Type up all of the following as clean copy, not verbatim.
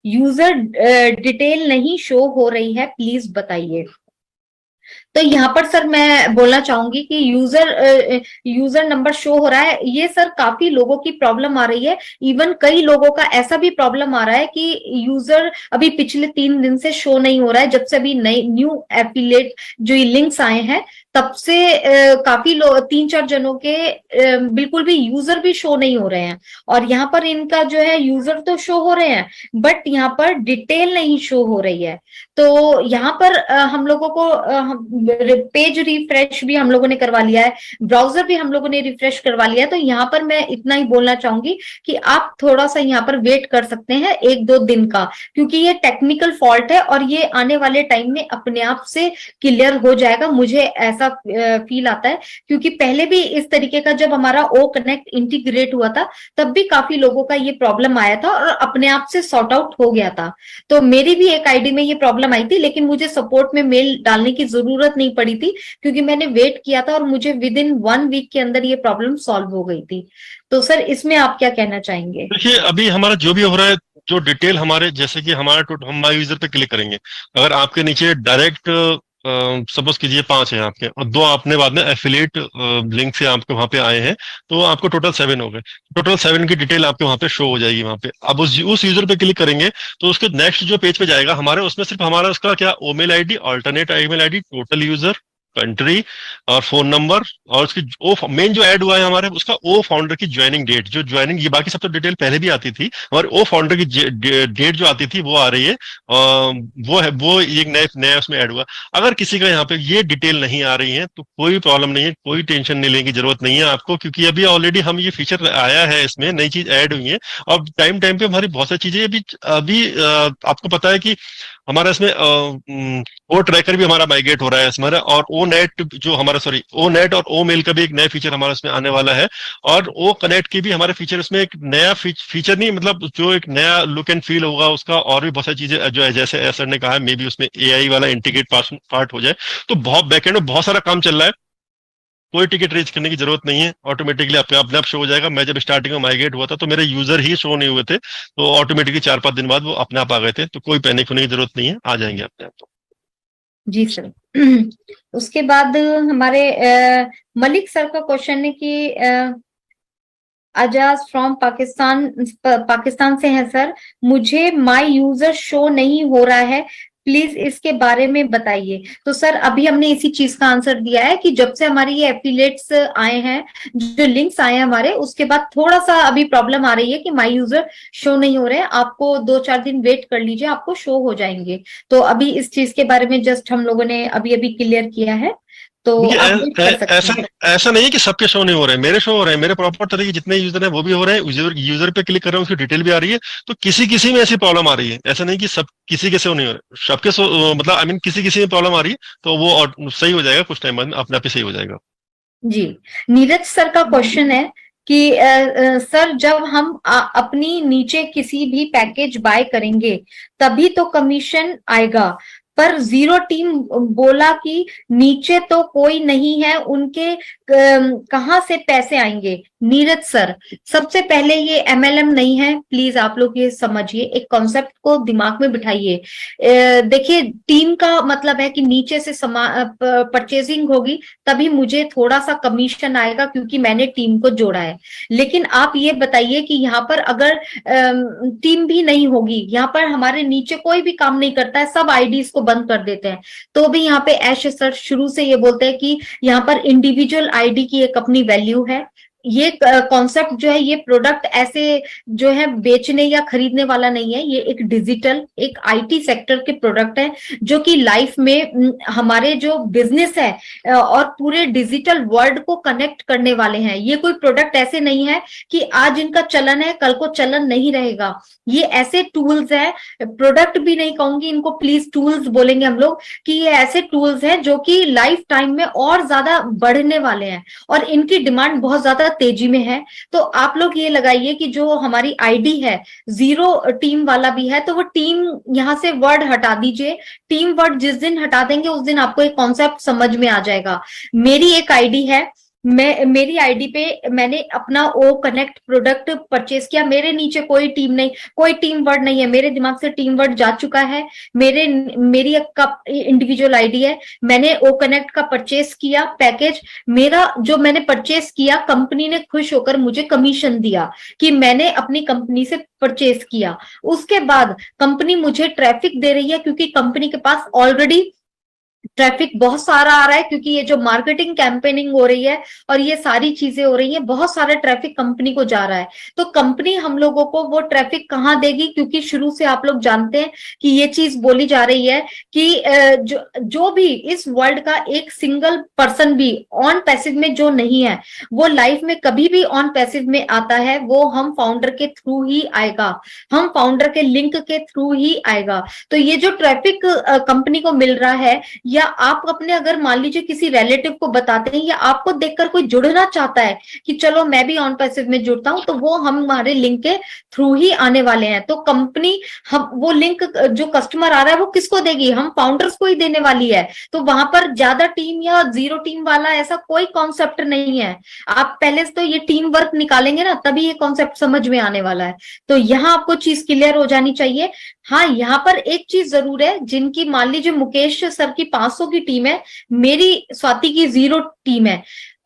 User detail नहीं show हो रही है, प्लीज बताइए। तो यहाँ पर सर मैं बोलना चाहूंगी कि यूजर नंबर शो हो रहा है, ये सर काफी लोगों की प्रॉब्लम आ रही है। इवन कई लोगों का ऐसा भी प्रॉब्लम आ रहा है कि यूजर अभी पिछले 3 दिन से शो नहीं हो रहा है, जब से अभी नई न्यू एफिलिएट जो ये लिंक्स आए हैं तब से काफी लोग, 3-4 जनों के बिल्कुल भी यूजर भी शो नहीं हो रहे हैं। और यहाँ पर इनका जो है यूजर तो शो हो रहे हैं बट यहाँ पर डिटेल नहीं शो हो रही है। तो यहाँ पर हम लोगों को पेज रिफ्रेश भी हम लोगों ने करवा लिया है, ब्राउजर भी हम लोगों ने रिफ्रेश करवा लिया है। तो यहाँ पर मैं इतना ही बोलना चाहूंगी कि आप थोड़ा सा यहाँ पर वेट कर सकते हैं 1-2 दिन का, क्योंकि ये टेक्निकल फॉल्ट है और ये आने वाले टाइम में अपने आप से क्लियर हो जाएगा, मुझे ऐसा फील आता है। क्योंकि पहले भी इस तरीके का जब हमारा ओ कनेक्ट इंटीग्रेट हुआ था तब भी काफी लोगों का ये प्रॉब्लम आया था और अपने आप से सॉर्ट आउट हो गया था। तो मेरी भी एक आईडी में ये प्रॉब्लम आई थी, लेकिन मुझे सपोर्ट में मेल डालने की जरूरत नहीं पड़ी थी क्योंकि मैंने वेट किया था और मुझे विद इन 1 वीक के अंदर ये प्रॉब्लम सॉल्व हो गई थी। तो सर इसमें आप क्या कहना चाहेंगे? देखिए, अभी हमारा जो भी हो रहा है, जो डिटेल हमारे, जैसे कि हम माई यूजर पे क्लिक करेंगे, अगर आपके नीचे डायरेक्ट सपोज कीजिए 5 है आपके और 2 आपने बाद में एफिलिएट लिंक से आपके वहां पे आए हैं, तो आपको टोटल 7 हो गए। टोटल 7 की डिटेल आपके वहां पे शो हो जाएगी वहां पे। अब उस यूजर पे क्लिक करेंगे तो उसके नेक्स्ट जो पेज पे जाएगा हमारे, उसमें सिर्फ हमारा उसका क्या, email ID, alternate email ID, total user, country और फोन नंबर, और उसकी ओ मेन जो ऐड हुआ है हमारे, उसका ओ फाउंडर की ज्वाइनिंग डेट, जो ज्वाइनिंग, ये बाकी सब तो डिटेल पहले भी आती थी, और ओ फाउंडर की डेट जो आती थी वो आ रही है। वो है, वो एक नए नया उसमें ऐड हुआ। अगर किसी का यहाँ पे ये डिटेल नहीं आ रही है तो कोई प्रॉब्लम नहीं है, कोई टेंशन नहीं लेने की जरूरत नहीं है आपको, क्योंकि अभी ऑलरेडी हम ये फीचर आया है, इसमें नई चीज ऐड हुई है। और टाइम टाइम पे हमारी बहुत सारी चीजें अभी अभी आपको पता है कि हमारा इसमें ओ ट्रैकर भी हमारा माइग्रेट हो रहा है इसमें, और ओ नेट जो हमारा, सॉरी, ओ नेट और ओ मेल का भी एक नया फीचर हमारा इसमें आने वाला है। और ओ कनेक्ट की भी हमारे फीचर, इसमें एक नया फीचर नहीं, मतलब जो एक नया लुक एंड फील होगा उसका, और भी बहुत सारी चीजें जो है, जैसे सर ने कहा, मे बी उसमें एआई वाला इंटीग्रेट पार्ट हो जाए। तो बहुत बैकएंड में बहुत सारा काम चल रहा है, कोई टिकट रेज करने की जरूरत नहीं है, ऑटोमेटिकली अपने आप शो हो जाएगा। मैं जब स्टार्टिंग में माइग्रेट हुआ था तो मेरे यूजर ही शो नहीं हुए थे, तो ऑटोमेटिकली 4-5 दिन बाद वो अपने आप आ गए थे, तो कोई पैनिक होने की जरूरत नहीं है, आ जाएंगे अपने आप। जी सर। उसके बाद हमारे मलिक सर का क्वेश्चन है कि अजाज फ्रॉम पाकिस्तान से है सर, मुझे माय यूजर शो नहीं हो रहा है, प्लीज इसके बारे में बताइए। तो सर अभी हमने इसी चीज का आंसर दिया है कि जब से हमारी ये एफिलिएट्स आए हैं, जो लिंक्स आए हैं हमारे, उसके बाद थोड़ा सा अभी प्रॉब्लम आ रही है कि माय यूजर शो नहीं हो रहे हैं। आपको 2-4 दिन वेट कर लीजिए, आपको शो हो जाएंगे। तो अभी इस चीज के बारे में जस्ट हम लोगों ने अभी अभी क्लियर किया है, तो देखिए, आप वेट कर सकते ऐसा हैं। ऐसा नहीं है कि सबके शो नहीं हो रहे हैं, मेरे शो हो रहे हैं, मेरे प्रॉपर तरह के जितने यूजर हैं वो भी हो रहे हैं, यूजर पे क्लिक कर रहे हैं, उसकी डिटेल भी आ रही है। तो किसी किसी में ऐसी प्रॉब्लम आ रही है, ऐसा नहीं कि सब किसी के शो नहीं हो रहे, सबके शो, मतलब आई मीन किसी किसी में प्रॉब्लम आ रही है, तो वो सही हो जाएगा, कुछ टाइम बाद में अपने आप ही सही हो जाएगा। जी। नीरज सर का क्वेश्चन है कि सर जब हम अपनी नीचे किसी भी पैकेज बाय करेंगे तभी तो कमीशन आएगा, पर जीरो टीम बोला कि नीचे तो कोई नहीं है, उनके कहाँ से पैसे आएंगे? नीरज सर, सबसे पहले ये एमएलएम नहीं है, प्लीज आप लोग ये समझिए, एक कॉन्सेप्ट को दिमाग में बिठाइए। देखिए, टीम का मतलब है कि नीचे से परचेजिंग होगी तभी मुझे थोड़ा सा कमीशन आएगा क्योंकि मैंने टीम को जोड़ा है। लेकिन आप ये बताइए कि यहाँ पर अगर टीम भी नहीं होगी, यहाँ पर हमारे नीचे कोई भी काम नहीं करता है, सब आईडीज को बंद कर देते हैं, तो भी यहाँ पे ऐश सर शुरू से ये बोलते हैं कि यहाँ पर इंडिविजुअल आईडी की एक अपनी वैल्यू है। ये कॉन्सेप्ट जो है, ये प्रोडक्ट ऐसे जो है बेचने या खरीदने वाला नहीं है, ये एक डिजिटल, एक आईटी सेक्टर के प्रोडक्ट है जो कि लाइफ में हमारे जो बिजनेस है और पूरे डिजिटल वर्ल्ड को कनेक्ट करने वाले हैं। ये कोई प्रोडक्ट ऐसे नहीं है कि आज इनका चलन है कल को चलन नहीं रहेगा। ये ऐसे टूल्स है, प्रोडक्ट भी नहीं कहूंगी इनको, प्लीज टूल्स बोलेंगे हम लोग, कि ये ऐसे टूल्स हैं जो कि लाइफ टाइम में और ज्यादा बढ़ने वाले हैं और इनकी डिमांड बहुत ज्यादा तेजी में है। तो आप लोग ये लगाइए कि जो हमारी आईडी है जीरो टीम वाला भी है, तो वो टीम यहां से वर्ड हटा दीजिए। टीम वर्ड जिस दिन हटा देंगे उस दिन आपको एक कॉन्सेप्ट समझ में आ जाएगा। मेरी एक आईडी है, मैं मेरी आईडी पे मैंने अपना ओ कनेक्ट प्रोडक्ट परचेज किया, मेरे नीचे कोई टीम नहीं, कोई टीम वर्ड नहीं है, मेरे दिमाग से टीम वर्ड जा चुका है, मेरी एक इंडिविजुअल आईडी है, मैंने ओ कनेक्ट का परचेज किया पैकेज, मेरा जो मैंने परचेज किया कंपनी ने खुश होकर मुझे कमीशन दिया कि मैंने अपनी कंपनी से परचेज किया। उसके बाद कंपनी मुझे ट्रैफिक दे रही है क्योंकि कंपनी के पास ऑलरेडी ट्रैफिक बहुत सारा आ रहा है, क्योंकि ये जो मार्केटिंग कैंपेनिंग हो रही है और ये सारी चीजें हो रही हैं, बहुत सारा ट्रैफिक कंपनी को जा रहा है। तो कंपनी हम लोगों को वो ट्रैफिक कहाँ देगी, क्योंकि शुरू से आप लोग जानते हैं कि ये चीज बोली जा रही है कि जो भी इस वर्ल्ड का एक सिंगल पर्सन भी ऑन पैसिव में जो नहीं है, वो लाइफ में कभी भी ऑन पैसिव में आता है, वो हम फाउंडर के थ्रू ही आएगा, हम फाउंडर के लिंक के थ्रू ही आएगा। तो ये जो ट्रैफिक कंपनी को मिल रहा है, या आप अपने अगर मान लीजिए किसी रिलेटिव को बताते हैं, या आपको देखकर कोई जुड़ना चाहता है कि चलो मैं भी ऑन पैसिव में जुड़ता हूं, तो वो हम हमारे लिंक के थ्रू ही आने वाले हैं। तो कंपनी हम वो लिंक जो कस्टमर आ रहा है वो किसको देगी, हम फाउंडर्स को ही देने वाली है। तो वहां पर ज्यादा टीम या जीरो टीम वाला ऐसा कोई कॉन्सेप्ट नहीं है। आप पहले से तो ये टीम वर्क निकालेंगे ना, तभी ये कॉन्सेप्ट समझ में आने वाला है। तो यहाँ आपको चीज क्लियर हो जानी चाहिए। हाँ, यहाँ पर एक चीज जरूर है, जिनकी मान लीजिए मुकेश सर की 500 की टीम है, मेरी स्वाति की 0 टीम है,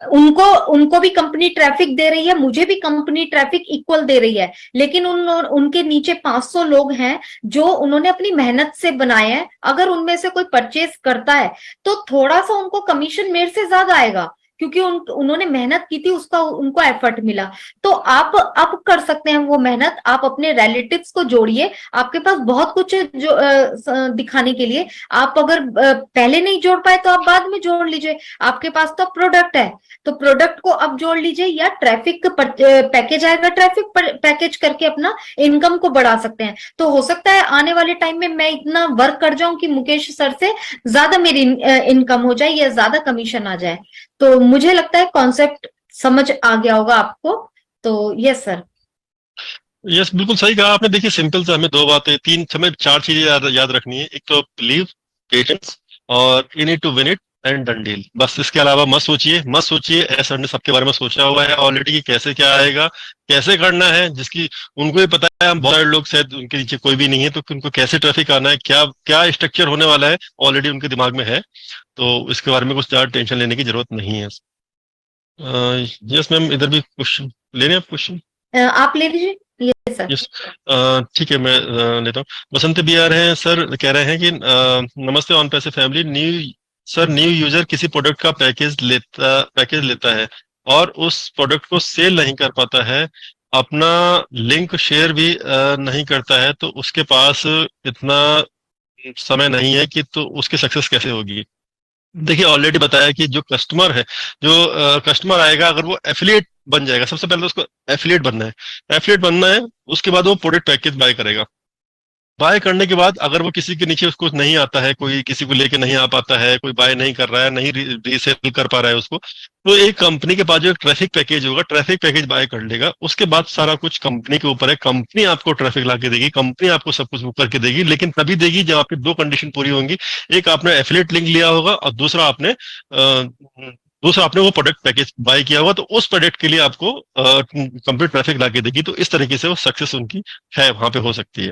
उनको उनको भी कंपनी ट्रैफिक दे रही है, मुझे भी कंपनी ट्रैफिक इक्वल दे रही है, लेकिन उनके नीचे 500 लोग हैं जो उन्होंने अपनी मेहनत से बनाए हैं। अगर उनमें से कोई परचेज करता है तो थोड़ा सा उनको कमीशन मेरे से ज्यादा आएगा, क्योंकि उन्होंने मेहनत की थी, उसका उनको एफर्ट मिला। तो आप अब कर सकते हैं वो मेहनत, आप अपने रिलेटिव्स को जोड़िए, आपके पास बहुत कुछ है जो दिखाने के लिए। आप अगर पहले नहीं जोड़ पाए तो आप बाद में जोड़ लीजिए, आपके पास तो प्रोडक्ट है, तो प्रोडक्ट को अब जोड़ लीजिए, या ट्रैफिक पैकेज आएगा, ट्रैफिक पैकेज करके अपना इनकम को बढ़ा सकते हैं। तो हो सकता है आने वाले टाइम में मैं इतना वर्क कर जाऊं कि मुकेश सर से ज्यादा मेरी इनकम हो जाए या ज्यादा कमीशन आ जाए। तो मुझे लगता है कॉन्सेप्ट समझ आ गया होगा आपको। तो यस सर। यस, बिल्कुल सही कहा आपने। देखिए, सिंपल से हमें दो बातें, तीन हमें चार चीजें याद रखनी है। एक तो बिलीव, पेशेंस और in it to win it and done deal. बस इसके अलावा मत सोचिए, मत सोचिए। ऐसा ने सबके बारे में सोचा हुआ है ऑलरेडी कि कैसे क्या आएगा, कैसे करना है, जिसकी उनको ही पता है। हम बहुत सारे लोग शायद उनके नीचे कोई भी नहीं है, तो उनको कैसे ट्रैफिक आना है, क्या क्या स्ट्रक्चर होने वाला है, ऑलरेडी उनके दिमाग में है। तो इसके बारे में कुछ ज्यादा टेंशन लेने की जरूरत नहीं है। यस मैम, इधर भी क्वेश्चन लेने आप क्वेश्चन? आप ले लीजिए। Yes sir. यस, ठीक है, मैं लेता हूँ। बसंत बी आ रहे हैं सर, कह रहे हैं कि नमस्ते ऑन पैसे फैमिली। न्यू यूजर किसी प्रोडक्ट का पैकेज लेता है और उस प्रोडक्ट को सेल नहीं कर पाता है, अपना लिंक शेयर भी नहीं करता है, तो उसके पास इतना समय नहीं है कि तो उसकी सक्सेस कैसे होगी? देखिए, ऑलरेडी बताया कि जो कस्टमर है, जो कस्टमर आएगा, अगर वो एफिलिएट बन जाएगा, सबसे पहले तो उसको एफिलिएट बनना है। एफिलिएट बनना है, उसके बाद वो प्रोडक्ट पैकेज बाय करेगा। बाय करने के बाद अगर वो किसी के नीचे उसको नहीं आता है, कोई किसी को लेके नहीं आ पाता है, कोई बाय नहीं कर रहा है, नहीं रीसेल कर पा रहा है उसको, तो एक कंपनी के पास जो एक ट्रैफिक पैकेज होगा, ट्रैफिक पैकेज बाय कर लेगा। उसके बाद सारा कुछ कंपनी के ऊपर है, कंपनी आपको ट्रैफिक ला के देगी, कंपनी आपको सब कुछ बुक करके देगी, लेकिन तभी देगी जब आपकी दो कंडीशन पूरी होंगी। एक, आपने एफिलिएट लिंक लिया होगा, और दूसरा आपने वो प्रोडक्ट पैकेज बाय किया होगा, तो उस प्रोडक्ट के लिए आपको कंप्लीट ट्रैफिक ला के देगी। तो इस तरीके से वो सक्सेस उनकी है, वहां पे हो सकती है।